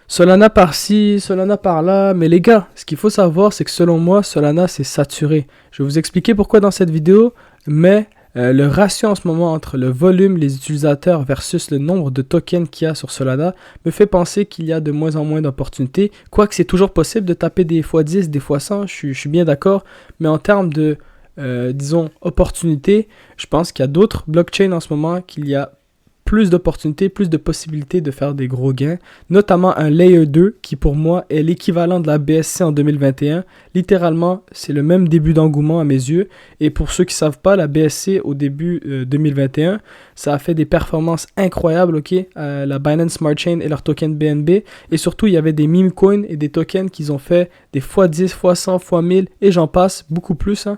Solana par-ci, Solana par-là. Mais les gars, ce qu'il faut savoir, c'est que selon moi, Solana, c'est saturé. Je vais vous expliquer pourquoi dans cette vidéo, mais le ratio en ce moment entre le volume, les utilisateurs versus le nombre de tokens qu'il y a sur Solana me fait penser qu'il y a de moins en moins d'opportunités. Quoique c'est toujours possible de taper des x10, des x100, je suis bien d'accord. Mais en termes de, disons, opportunités, je pense qu'il y a d'autres blockchains en ce moment qu'il y a plus d'opportunités, plus de possibilités de faire des gros gains, notamment un Layer 2 qui pour moi est l'équivalent de la BSC en 2021. Littéralement, c'est le même début d'engouement à mes yeux. Et pour ceux qui ne savent pas, la BSC au début 2021, ça a fait des performances incroyables, ok? La Binance Smart Chain et leur token BNB. Et surtout, il y avait des meme coins et des tokens qui ont fait des x10, x100, x1000 et j'en passe, beaucoup plus. Hein.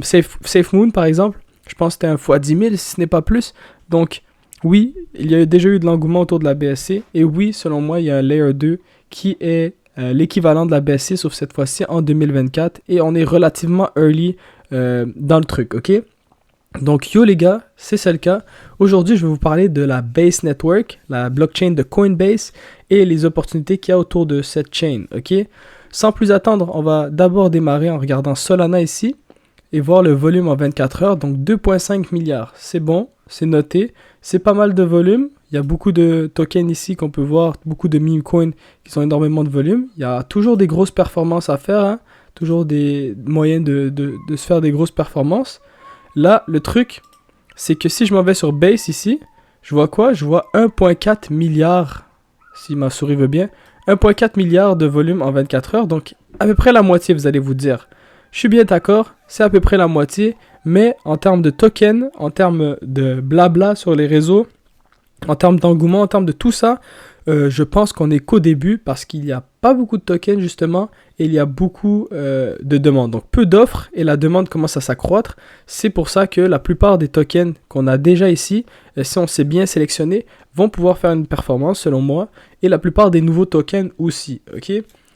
SafeMoon par exemple, je pense que c'était un x10 000 si ce n'est pas plus. Donc, oui, il y a déjà eu de l'engouement autour de la BSC. Et oui, selon moi, il y a un Layer 2 qui est l'équivalent de la BSC, sauf cette fois-ci en 2024. Et on est relativement early dans le truc, ok? Donc, yo les gars, c'est ça le cas. Aujourd'hui, je vais vous parler de la Base Network, la blockchain de Coinbase et les opportunités qu'il y a autour de cette chain, ok? Sans plus attendre, on va d'abord démarrer en regardant Solana ici et voir le volume en 24 heures. Donc, 2,5 milliards, c'est bon, c'est noté. C'est pas mal de volume. Il y a beaucoup de tokens ici qu'on peut voir, beaucoup de meme coins qui ont énormément de volume. Il y a toujours des grosses performances à faire, hein? Toujours des moyens de se faire des grosses performances. Là, le truc, c'est que si je m'en vais sur Base ici, je vois quoi? Je vois 1,4 milliard, si ma souris veut bien, 1,4 milliard de volume en 24 heures. Donc, à peu près la moitié, vous allez vous dire. Je suis bien d'accord, c'est à peu près la moitié. Mais en termes de tokens, en termes de blabla sur les réseaux, en termes d'engouement, en termes de tout ça, je pense qu'on est qu'au début parce qu'il n'y a pas beaucoup de tokens justement et il y a beaucoup de demandes. Donc peu d'offres et la demande commence à s'accroître. C'est pour ça que la plupart des tokens qu'on a déjà ici, si on s'est bien sélectionné, vont pouvoir faire une performance selon moi. Et la plupart des nouveaux tokens aussi. Ok,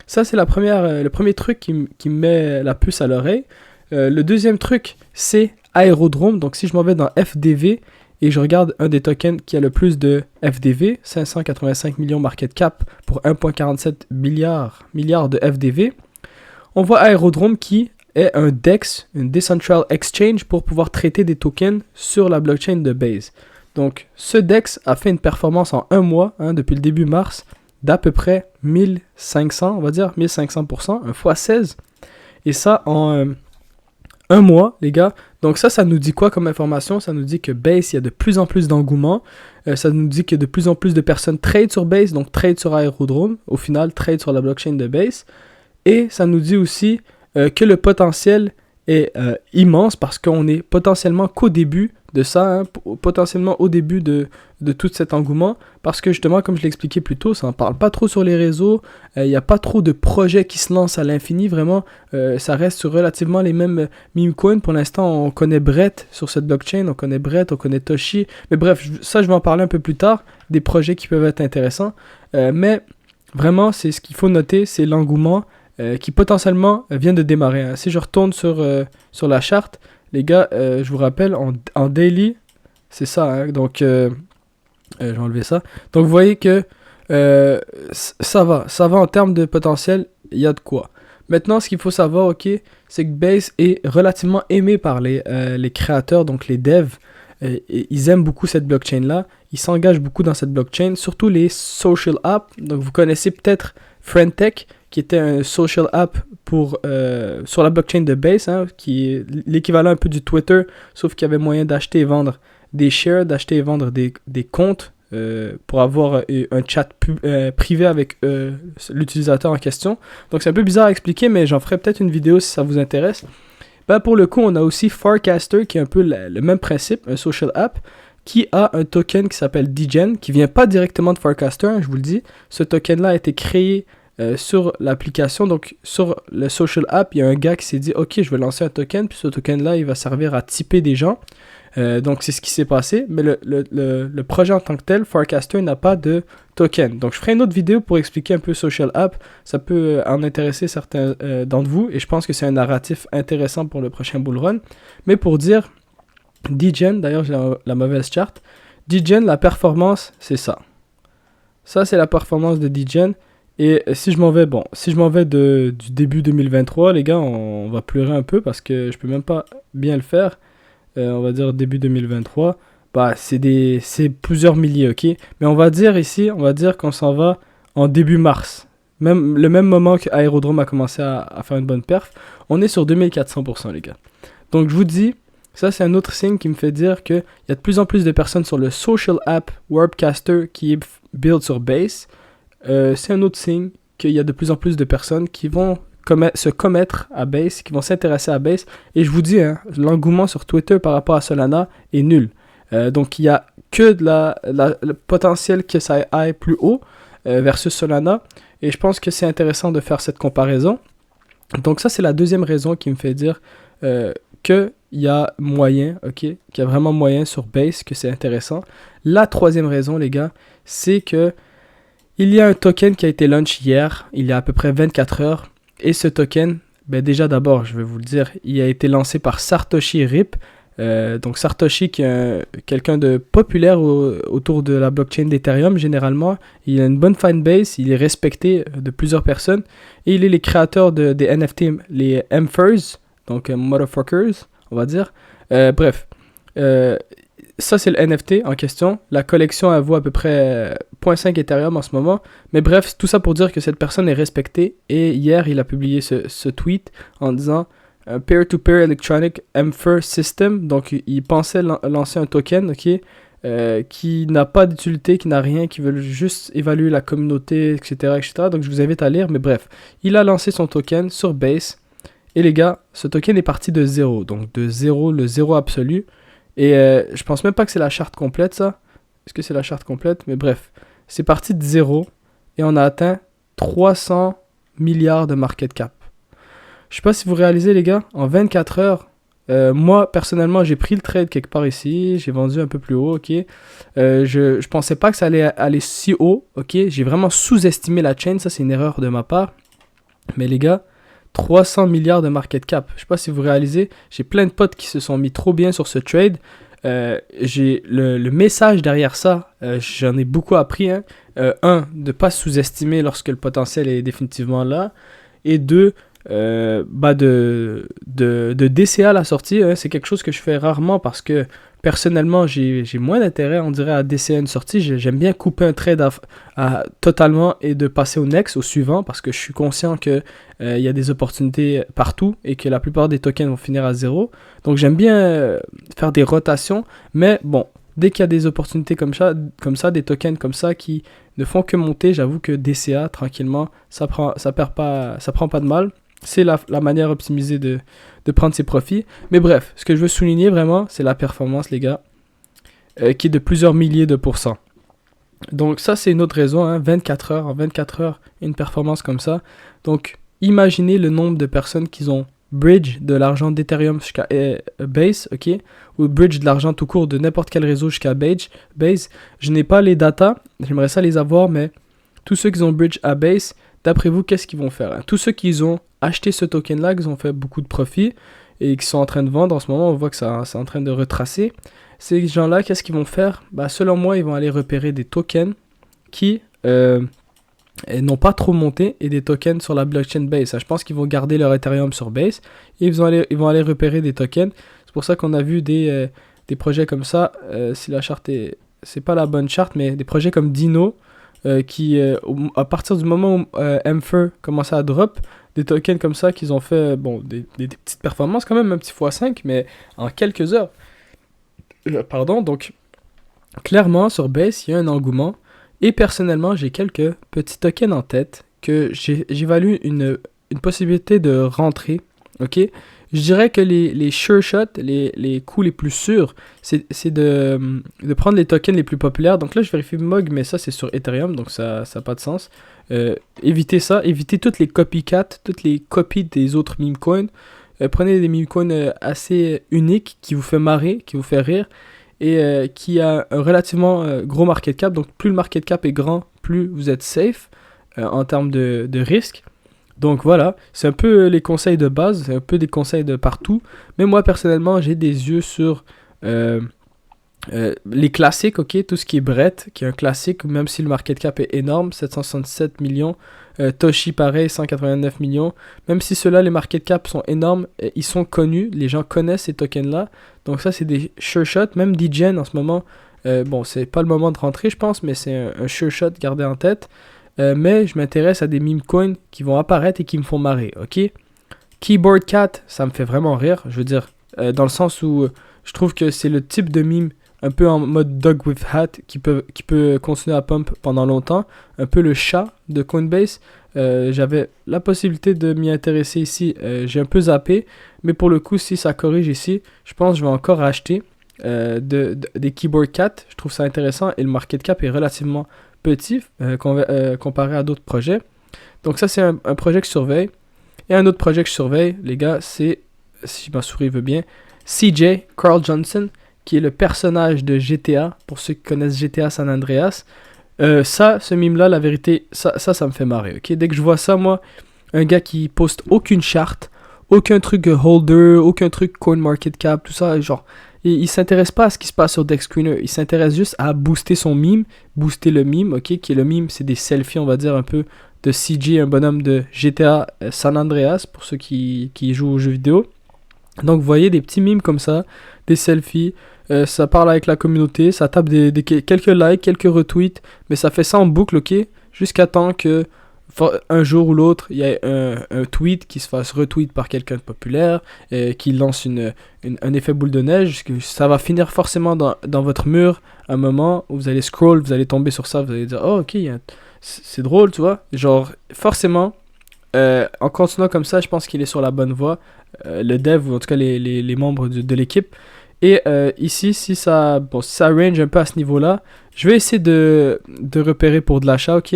ça c'est le premier truc qui me met la puce à l'oreille. Le deuxième truc, c'est Aérodrome. Donc, si je m'en vais dans FDV et je regarde un des tokens qui a le plus de FDV, 585 millions market cap pour 1,47 milliards de FDV, on voit Aérodrome qui est un DEX, une Decentral Exchange, pour pouvoir traiter des tokens sur la blockchain de Base. Donc, ce DEX a fait une performance en un mois, hein, depuis le début mars, d'à peu près 1500, on va dire, 1500%, un x16. Et ça en un mois, les gars. Donc ça nous dit quoi comme information? Ça nous dit que Base, il y a de plus en plus d'engouement. Ça nous dit que de plus en plus de personnes trade sur Base, donc trade sur Aérodrome. Au final, trade sur la blockchain de Base. Et ça nous dit aussi que le potentiel est immense parce qu'on est potentiellement qu'au début de ça, hein, potentiellement au début de tout cet engouement, parce que justement, comme je l'ai expliqué plus tôt, ça n'en parle pas trop sur les réseaux, il n'y a pas trop de projets qui se lancent à l'infini, vraiment, ça reste sur relativement les mêmes meme coins. Pour l'instant, on connaît Brett sur cette blockchain, on connaît Brett, on connaît Toshi, mais bref, ça je vais en parler un peu plus tard, des projets qui peuvent être intéressants, mais vraiment, c'est ce qu'il faut noter, c'est l'engouement qui potentiellement vient de démarrer, hein. Si je retourne sur la charte, les gars, je vous rappelle, en daily, c'est ça, hein, donc je vais enlever ça. Donc vous voyez que ça va en termes de potentiel, il y a de quoi. Maintenant, ce qu'il faut savoir, ok, c'est que Base est relativement aimé par les créateurs, donc les devs. Ils aiment beaucoup cette blockchain-là, ils s'engagent beaucoup dans cette blockchain, surtout les social apps. Donc vous connaissez peut-être Friendtech, qui était un social app sur la blockchain de Base, hein, qui est l'équivalent un peu du Twitter, sauf qu'il y avait moyen d'acheter et vendre des shares, d'acheter et vendre des comptes pour avoir un chat privé avec l'utilisateur en question. Donc c'est un peu bizarre à expliquer, mais j'en ferai peut-être une vidéo si ça vous intéresse. Ben, pour le coup, on a aussi Farcaster, qui est un peu le même principe, un social app, qui a un token qui s'appelle Degen, qui vient pas directement de Farcaster, hein, je vous le dis. Ce token-là a été créé sur l'application, donc sur le social app, il y a un gars qui s'est dit ok, je vais lancer un token, puis ce token là il va servir à tiper des gens, donc c'est ce qui s'est passé, mais le projet en tant que tel, Farcaster, n'a pas de token. Donc je ferai une autre vidéo pour expliquer un peu social app, ça peut en intéresser certains d'entre vous, et je pense que c'est un narratif intéressant pour le prochain bull run. Mais pour dire Degen, d'ailleurs j'ai la mauvaise charte, Degen, la performance c'est ça. Ça, c'est la performance de Degen. Et si je m'en vais, bon, si je m'en vais du début 2023, les gars, on va pleurer un peu parce que je peux même pas bien le faire. On va dire début 2023. Bah, c'est plusieurs milliers, ok? Mais on va dire ici, on va dire qu'on s'en va en début mars. Même, le même moment que Aérodrome a commencé à faire une bonne perf, on est sur 2400%, les gars. Donc, je vous dis, ça, c'est un autre signe qui me fait dire qu'il y a de plus en plus de personnes sur le social app Warpcaster qui est build sur Base. C'est un autre signe qu'il y a de plus en plus de personnes qui vont se commettre à Base, qui vont s'intéresser à Base. Et je vous dis, hein, l'engouement sur Twitter par rapport à Solana est nul. Donc, il n'y a que le potentiel que ça aille plus haut versus Solana. Et je pense que c'est intéressant de faire cette comparaison. Donc, ça, c'est la deuxième raison qui me fait dire qu'il y a moyen, ok, qu'il y a vraiment moyen sur Base, que c'est intéressant. La troisième raison, les gars, c'est que il y a un token qui a été launch hier, il y a à peu près 24 heures. Et ce token, ben déjà d'abord, je vais vous le dire, il a été lancé par Satoshi Rip. Donc Satoshi, qui est quelqu'un de populaire autour de la blockchain d'Ethereum généralement. Il a une bonne fanbase, il est respecté de plusieurs personnes. Et il est le créateur des NFT, les MFers, donc motherfuckers, on va dire. Bref, ça c'est le NFT en question. La collection elle vaut à peu près 0.5 Ethereum en ce moment. Mais bref, tout ça pour dire que cette personne est respectée. Et hier, il a publié ce tweet en disant Peer-to-peer Electronic MFER System. Donc, il pensait lancer un token, ok, qui n'a pas d'utilité, qui n'a rien, qui veut juste évaluer la communauté, etc., etc. Donc, je vous invite à lire. Mais bref, il a lancé son token sur Base. Et les gars, ce token est parti de 0. Donc, de 0, le 0 absolu. Et je pense même pas que c'est la charte complète, ça. Est-ce que c'est la charte complète? Mais bref, c'est parti de 0. Et on a atteint 300 milliards de market cap. Je sais pas si vous réalisez, les gars, en 24 heures, moi, personnellement, j'ai pris le trade quelque part ici, j'ai vendu un peu plus haut, ok. Je pensais pas que ça allait aller si haut, ok. J'ai vraiment sous-estimé la chaîne, ça c'est une erreur de ma part. Mais les gars, 300 milliards de market cap. Je sais pas si vous réalisez, j'ai plein de potes qui se sont mis trop bien sur ce trade. J'ai le message derrière ça, j'en ai beaucoup appris. Hein. Un, de ne pas sous-estimer lorsque le potentiel est définitivement là. Et deux, de DCA à la sortie, hein, c'est quelque chose que je fais rarement parce que personnellement j'ai moins d'intérêt, on dirait, à DCA une sortie. J'aime bien couper un trade totalement et de passer au next, au suivant, parce que je suis conscient que il y a des opportunités partout et que la plupart des tokens vont finir à zéro. Donc j'aime bien faire des rotations, mais bon, dès qu'il y a des opportunités comme ça, des tokens comme ça qui ne font que monter, j'avoue que DCA tranquillement, ça prend pas de mal. C'est la manière optimisée de prendre ses profits. Mais bref, ce que je veux souligner vraiment, c'est la performance, les gars, qui est de plusieurs milliers de pourcents. Donc ça, c'est une autre raison, hein, 24 heures. En 24 heures, une performance comme ça. Donc, imaginez le nombre de personnes qui ont bridge de l'argent d'Ethereum jusqu'à Base, ok, ou bridge de l'argent tout court de n'importe quel réseau jusqu'à Base. Je n'ai pas les datas, j'aimerais ça les avoir, mais tous ceux qui ont bridge à Base, d'après vous, qu'est-ce qu'ils vont faire, hein? Tous ceux qui ont acheté ce token-là, qui ont fait beaucoup de profit et qui sont en train de vendre en ce moment, on voit que ça c'est en train de retracer. Ces gens-là, qu'est-ce qu'ils vont faire? Bah, selon moi, ils vont aller repérer des tokens qui n'ont pas trop monté et des tokens sur la blockchain Base. Je pense qu'ils vont garder leur Ethereum sur Base et ils vont aller repérer des tokens. C'est pour ça qu'on a vu des projets comme ça. Si la charte c'est pas la bonne charte, mais des projets comme Dino qui, à partir du moment où MFER commençait à drop, des tokens comme ça qu'ils ont fait des petites performances quand même, un petit x5, mais en quelques heures. Pardon, donc clairement sur Base, il y a un engouement. Et personnellement, j'ai quelques petits tokens en tête que j'évalue une possibilité de rentrer. Ok, je dirais que les sure shots, les coups les plus sûrs, c'est de prendre les tokens les plus populaires. Donc là, je vérifie MOG, mais ça, c'est sur Ethereum, donc ça n'a pas de sens. Évitez ça, évitez toutes les copycats, toutes les copies des autres meme coins. Prenez des meme coins assez uniques, qui vous fait marrer, qui vous fait rire, et qui a un relativement gros market cap. Donc plus le market cap est grand, plus vous êtes safe en termes de risque. Donc voilà, c'est un peu les conseils de base, c'est un peu des conseils de partout. Mais moi personnellement, j'ai des yeux sur Les classiques, ok, tout ce qui est Brett, qui est un classique, même si le market cap est énorme, 767 millions. Toshi, pareil, 189 millions. Même si ceux-là, les market caps sont énormes, ils sont connus, les gens connaissent ces tokens-là. Donc ça, c'est des sure shots. Même DGen, en ce moment, bon, c'est pas le moment de rentrer, je pense, mais c'est un sure shot, gardez en tête. Mais je m'intéresse à des meme coins qui vont apparaître et qui me font marrer, ok? Keyboard Cat, ça me fait vraiment rire, je veux dire, dans le sens où je trouve que c'est le type de meme un peu en mode dog with hat qui peut continuer à pump pendant longtemps, un peu le chat de Coinbase. J'avais la possibilité de m'y intéresser ici, j'ai un peu zappé, mais pour le coup, si ça corrige ici, je pense que je vais encore acheter des Keyboard Cat. Je trouve ça intéressant et le market cap est relativement petit comparé à d'autres projets. Donc ça, c'est un projet que je surveille. Et un autre projet que je surveille, les gars, c'est, si ma souris veut bien, CJ, Carl Johnson, qui est le personnage de GTA, pour ceux qui connaissent GTA San Andreas. Ce mime-là, la vérité, ça me fait marrer, ok? Dès que je vois ça, moi, un gars qui poste aucune charte, aucun truc holder, aucun truc CoinMarketCap, tout ça, genre, il s'intéresse pas à ce qui se passe sur DexScreener, il s'intéresse juste à booster son meme, booster le meme, ok? Qui est le meme, c'est des selfies, on va dire, un peu de CJ, un bonhomme de GTA San Andreas, pour ceux qui jouent aux jeux vidéo. Donc vous voyez des petits memes comme ça, des selfies, ça parle avec la communauté, ça tape quelques likes, quelques retweets, mais ça fait ça en boucle, ok? Jusqu'à temps que un jour ou l'autre, il y a un tweet qui se fasse retweet par quelqu'un de populaire, qui lance un effet boule de neige, que ça va finir forcément dans votre mur, à un moment où vous allez scroll, vous allez tomber sur ça, vous allez dire, oh ok, c'est drôle, tu vois? Genre, forcément, en continuant comme ça, je pense qu'il est sur la bonne voie, le dev, ou en tout cas les membres de l'équipe. Et ici, si ça range un peu à ce niveau-là, je vais essayer de repérer pour de l'achat, ok?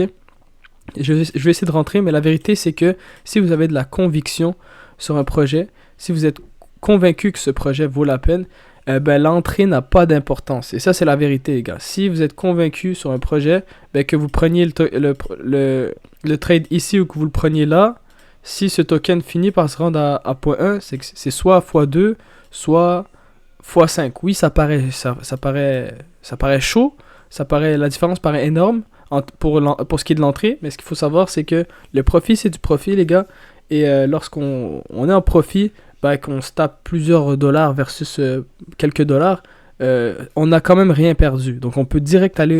Je vais essayer de rentrer, mais la vérité, c'est que si vous avez de la conviction sur un projet, si vous êtes convaincu que ce projet vaut la peine, l'entrée n'a pas d'importance. Et ça, c'est la vérité, les gars. Si vous êtes convaincu sur un projet, que vous preniez le trade ici ou que vous le preniez là, si ce token finit par se rendre à point 1, c'est soit x2, soit x5. Oui, ça paraît chaud, la différence paraît énorme pour ce qui est de l'entrée, mais ce qu'il faut savoir, c'est que le profit, c'est du profit, les gars. Et lorsqu'on est en profit, qu'on se tape plusieurs dollars versus quelques dollars, on n'a quand même rien perdu. Donc on peut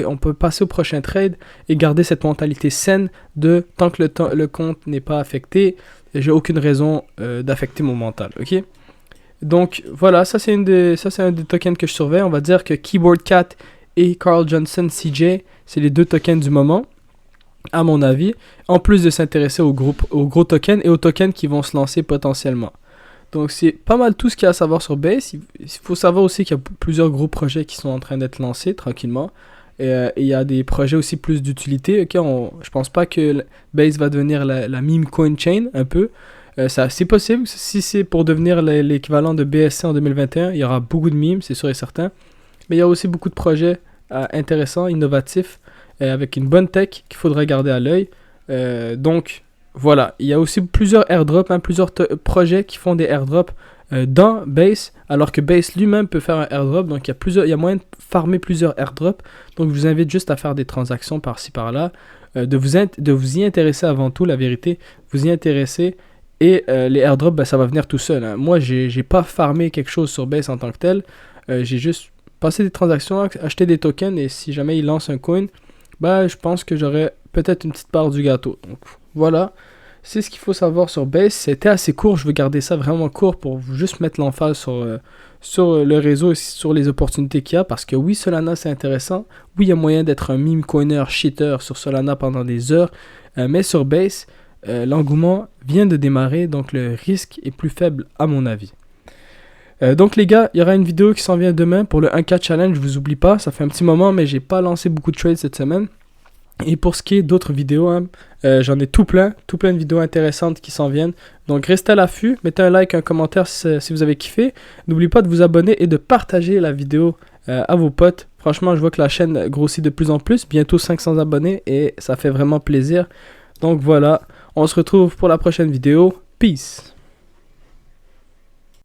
on peut passer au prochain trade et garder cette mentalité saine de tant que le compte n'est pas affecté, j'ai aucune raison d'affecter mon mental, ok? Donc voilà, ça c'est un des tokens que je surveille. On va dire que Keyboard Cat et Carl Johnson CJ, c'est les deux tokens du moment, à mon avis, en plus de s'intéresser aux gros tokens et aux tokens qui vont se lancer potentiellement. Donc c'est pas mal tout ce qu'il y a à savoir sur Base. Il faut savoir aussi qu'il y a plusieurs gros projets qui sont en train d'être lancés tranquillement. Et il y a des projets aussi plus d'utilité. Okay, je pense pas que Base va devenir la meme coin chain un peu. C'est possible. Si c'est pour devenir l'équivalent de BSC en 2021, il y aura beaucoup de memes, c'est sûr et certain. Mais il y a aussi beaucoup de projets intéressants, innovatifs, avec une bonne tech qu'il faudrait garder à l'œil. Donc voilà, il y a aussi plusieurs airdrops, plusieurs projets qui font des airdrops dans Base, alors que Base lui-même peut faire un airdrop. Donc il y a moyen de farmer plusieurs airdrops. Donc je vous invite juste à faire des transactions par-ci par-là, de vous y intéresser avant tout, la vérité, vous y intéresser. Et les airdrops, ça va venir tout seul. Hein. Moi, j'ai pas farmé quelque chose sur Base en tant que tel. J'ai juste passé des transactions, acheté des tokens, et si jamais ils lancent un coin, je pense que j'aurai peut-être une petite part du gâteau. Donc voilà, c'est ce qu'il faut savoir sur Base. C'était assez court, je veux garder ça vraiment court pour juste mettre l'emphase sur le réseau et sur les opportunités qu'il y a, parce que oui, Solana c'est intéressant, oui, il y a moyen d'être un meme coiner cheater sur Solana pendant des heures, mais sur Base, l'engouement vient de démarrer, donc le risque est plus faible à mon avis. Donc les gars, il y aura une vidéo qui s'en vient demain pour le 1K challenge, je vous oublie pas, ça fait un petit moment mais j'ai pas lancé beaucoup de trades cette semaine. Et pour ce qui est d'autres vidéos, j'en ai tout plein de vidéos intéressantes qui s'en viennent. Donc restez à l'affût, mettez un like, un commentaire si vous avez kiffé. N'oubliez pas de vous abonner et de partager la vidéo à vos potes. Franchement, je vois que la chaîne grossit de plus en plus, bientôt 500 abonnés et ça fait vraiment plaisir. Donc voilà, on se retrouve pour la prochaine vidéo. Peace!